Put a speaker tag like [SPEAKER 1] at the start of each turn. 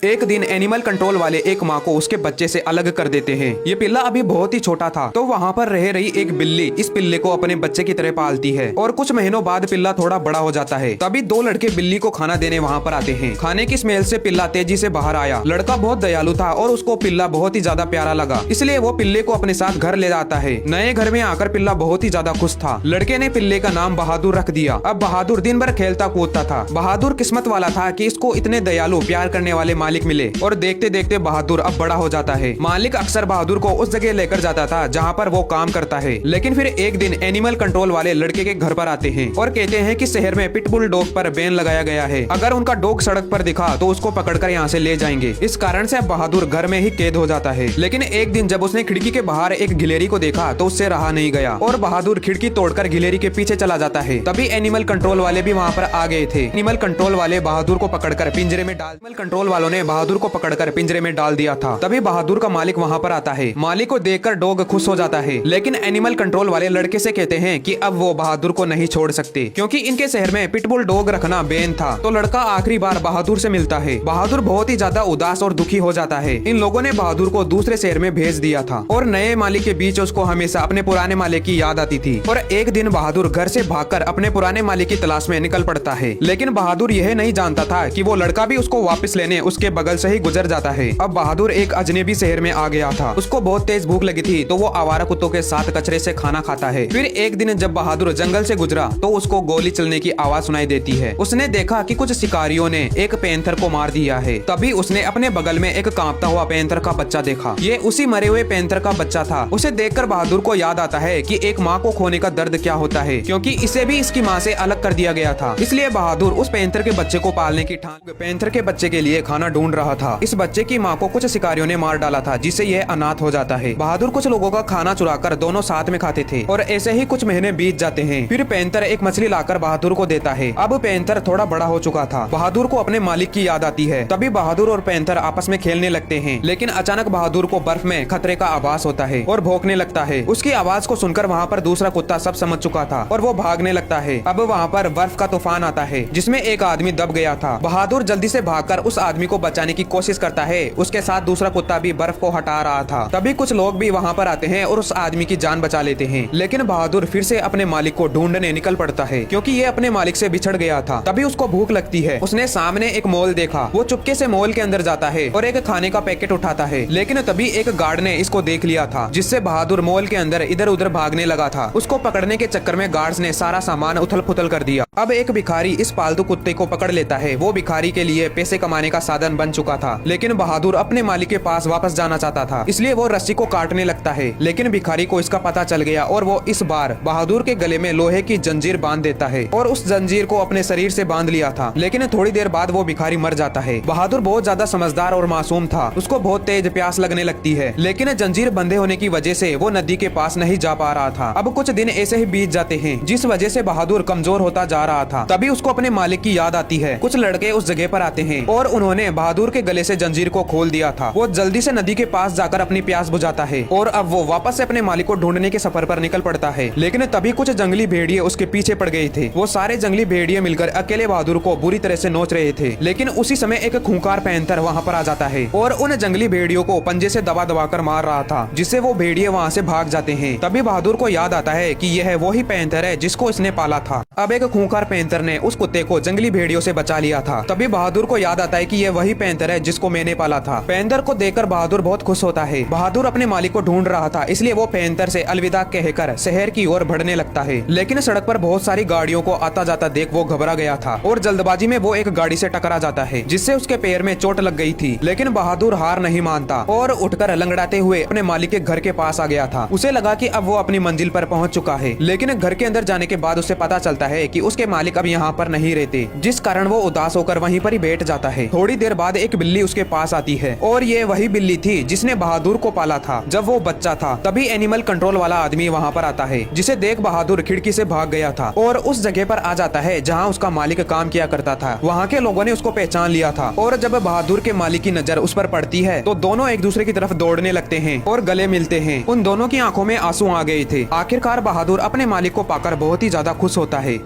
[SPEAKER 1] एक दिन animal control वाले एक माँ को उसके बच्चे से अलग कर देते हैं। ये पिल्ला अभी बहुत ही छोटा था, तो वहाँ पर रह रही एक बिल्ली इस पिल्ले को अपने बच्चे की तरह पालती है। और कुछ महीनों बाद पिल्ला थोड़ा बड़ा हो जाता है। तभी दो लड़के बिल्ली को खाना देने वहाँ पर आते हैं। खाने की स्मेल से पिल्ला तेजी से बाहर आया। लड़का बहुत दयालु था और उसको पिल्ला बहुत ही ज्यादा प्यारा लगा, इसलिए वो पिल्ले को अपने साथ घर ले जाता है। नए घर में आकर पिल्ला बहुत ही ज्यादा खुश था। लड़के ने पिल्ले का नाम बहादुर रख दिया। अब बहादुर दिन भर खेलता कूदता था। बहादुर किस्मत वाला था कि इसको इतने दयालु प्यार करने वाले मालिक मिले। और देखते देखते बहादुर अब बड़ा हो जाता है। मालिक अक्सर बहादुर को उस जगह लेकर जाता था जहाँ पर वो काम करता है। लेकिन फिर एक दिन एनिमल कंट्रोल वाले लड़के के घर पर आते हैं और कहते हैं कि शहर में पिटबुल डॉग पर बैन लगाया गया है। अगर उनका डॉग सड़क पर दिखा तो उसको पकड़कर यहाँ से ले जाएंगे। इस कारण से अब बहादुर घर में ही कैद हो जाता है। लेकिन एक दिन जब उसने खिड़की के बाहर एक गिलेरी को देखा तो उससे रहा नहीं गया और बहादुर खिड़की तोड़कर गिलेरी के पीछे चला जाता है। तभी एनिमल कंट्रोल वाले भी वहाँ पर आ गए थे। एनिमल कंट्रोल वाले बहादुर को पकड़कर पिंजरे में डाल एनिमल कंट्रोल वालों ने बहादुर को पकड़कर पिंजरे में डाल दिया था। तभी बहादुर का मालिक वहाँ पर आता है। मालिक को देखकर डॉग खुश हो जाता है। लेकिन एनिमल कंट्रोल वाले लड़के से कहते हैं कि अब वो बहादुर को नहीं छोड़ सकते, क्योंकि इनके शहर में पिटबुल डॉग रखना बैन था। तो लड़का आखिरी बार बहादुर से मिलता है। बहादुर बहुत ही ज्यादा उदास और दुखी हो जाता है। इन लोगों ने बहादुर को दूसरे शहर में भेज दिया था और नए मालिक के बीच उसको हमेशा अपने पुराने मालिक की याद आती थी। और एक दिन बहादुर घर से भागकर अपने पुराने मालिक की तलाश में निकल पड़ता है। लेकिन बहादुर यह नहीं जानता था कि वो लड़का भी उसको वापस लेने उसके बगल से ही गुजर जाता है। अब बहादुर एक अजनबी शहर में आ गया था। उसको बहुत तेज भूख लगी थी, तो वो आवारा कुत्तों के साथ कचरे से खाना खाता है। फिर एक दिन जब बहादुर जंगल से गुजरा तो उसको गोली चलने की आवाज सुनाई देती है। उसने देखा कि कुछ शिकारियों ने एक पैंथर को मार दिया है। तभी उसने अपने बगल में एक कांपता हुआ पैंथर का बच्चा देखा। ये उसी मरे हुए पैंथर का बच्चा था। उसे देखकर बहादुर को याद आता है कि एक माँ को खोने का दर्द क्या होता है, क्योंकि इसे भी इसकी माँ से अलग कर दिया गया था। इसलिए बहादुर उस पैंथर के बच्चे को पालने की ठान पैंथर के बच्चे के लिए खाना ढूंढ रहा था। इस बच्चे की माँ को कुछ शिकारियों ने मार डाला था, जिससे यह अनाथ हो जाता है। बहादुर कुछ लोगों का खाना चुराकर दोनों साथ में खाते थे और ऐसे ही कुछ महीने बीत जाते हैं। फिर पैंथर एक मछली लाकर बहादुर को देता है। अब पैंथर थोड़ा बड़ा हो चुका था। बहादुर को अपने मालिक की याद आती है। तभी बहादुर और पैंथर आपस में खेलने लगते हैं। लेकिन अचानक बहादुर को बर्फ में खतरे का आभास होता है और भौंकने लगता है। उसकी आवाज को सुनकर वहाँ पर दूसरा कुत्ता सब समझ चुका था और वो भागने लगता है। अब वहाँ पर बर्फ का तूफान आता है, जिसमें एक आदमी दब गया था। बहादुर जल्दी से भागकर उस आदमी को बचाने की कोशिश करता है। उसके साथ दूसरा कुत्ता भी बर्फ को हटा रहा था। तभी कुछ लोग भी वहाँ पर आते हैं और उस आदमी की जान बचा लेते हैं। लेकिन बहादुर फिर से अपने मालिक को ढूंढने निकल पड़ता है, क्योंकि ये अपने मालिक से बिछड़ गया था। तभी उसको भूख लगती है। उसने सामने एक मॉल देखा। वो चुपके से मॉल के अंदर जाता है और एक खाने का पैकेट उठाता है। लेकिन तभी एक गार्ड ने इसको देख लिया था, जिससे बहादुर मॉल के अंदर इधर उधर भागने लगा था। उसको पकड़ने के चक्कर में गार्ड्स ने सारा सामान उथल पुथल कर दिया। अब एक भिखारी इस पालतू कुत्ते को पकड़ लेता है। वो भिखारी के लिए पैसे कमाने का साधन बन चुका था। लेकिन बहादुर अपने मालिक के पास वापस जाना चाहता था, इसलिए वो रस्सी को काटने लगता है। लेकिन भिखारी को इसका पता चल गया और वो इस बार बहादुर के गले में लोहे की जंजीर बांध देता है और उस जंजीर को अपने शरीर से बांध लिया था। लेकिन थोड़ी देर बाद वो भिखारी मर जाता है। बहादुर बहुत ज्यादा समझदार और मासूम था। उसको बहुत तेज प्यास लगने लगती है, लेकिन जंजीर बंधे होने की वजह से वो नदी के पास नहीं जा पा रहा था। अब कुछ दिन ऐसे ही बीत जाते हैं, जिस वजह से बहादुर कमजोर होता जा रहा था। तभी उसको अपने मालिक की याद आती है। कुछ लड़के उस जगह पर आते हैं और उन्होंने बहादुर के गले से जंजीर को खोल दिया था। वो जल्दी से नदी के पास जाकर अपनी प्यास बुझाता है और अब वो वापस से अपने मालिक को ढूंढने के सफर पर निकल पड़ता है। लेकिन तभी कुछ जंगली भेड़िए उसके पीछे पड़ गए थे। वो सारे जंगली भेड़िए मिलकर अकेले बहादुर को बुरी तरह से नोच रहे थे। लेकिन उसी समय एक खूंखार पैंथर वहाँ पर आ जाता है और उन जंगली भेड़ियों को पंजे से दबा दबा कर मार रहा था, जिससे वो भेड़िए वहाँ से भाग जाते हैं। तभी बहादुर को याद आता है कि यह वही पैंथर है जिसको इसने पाला था। अब एक खूंखार पैंथर ने उस कुत्ते को जंगली भेड़ियों से बचा लिया था। तभी बहादुर को याद आता है कि यह वही पैंथर है जिसको मैंने पाला था। पैंथर को देखकर बहादुर बहुत खुश होता है। बहादुर अपने मालिक को ढूंढ रहा था, इसलिए वो पैंथर से अलविदा कहकर शहर की ओर बढ़ने लगता है। लेकिन सड़क पर बहुत सारी गाड़ियों को आता जाता देख वो घबरा गया था और जल्दबाजी में वो एक गाड़ी से टकरा जाता है, जिससे उसके पैर में चोट लग गई थी। लेकिन बहादुर हार नहीं मानता और उठकर लंगड़ाते हुए अपने मालिक के घर के पास आ गया था। उसे लगा कि अब वो अपनी मंजिल पर पहुंच चुका है। लेकिन घर के अंदर जाने के बाद उसे पता चलता है कि उसके मालिक अब यहाँ पर नहीं रहते, जिस कारण वो उदास होकर वहीं पर ही बैठ जाता है। थोड़ी देर बाद एक बिल्ली उसके पास आती है और ये वही बिल्ली थी जिसने बहादुर को पाला था जब वो बच्चा था। तभी एनिमल कंट्रोल वाला आदमी वहाँ पर आता है, जिसे देख बहादुर खिड़की से भाग गया था और उस जगह पर आ जाता है जहाँ उसका मालिक काम किया करता था। वहाँ के लोगों ने उसको पहचान लिया था और जब बहादुर के मालिक की नजर उस पर पड़ती है तो दोनों एक दूसरे की तरफ दौड़ने लगते हैं और गले मिलते हैं। उन दोनों की आंखों में आंसू आ गए थे। आखिरकार बहादुर अपने मालिक को पाकर बहुत ही ज्यादा खुश होता है।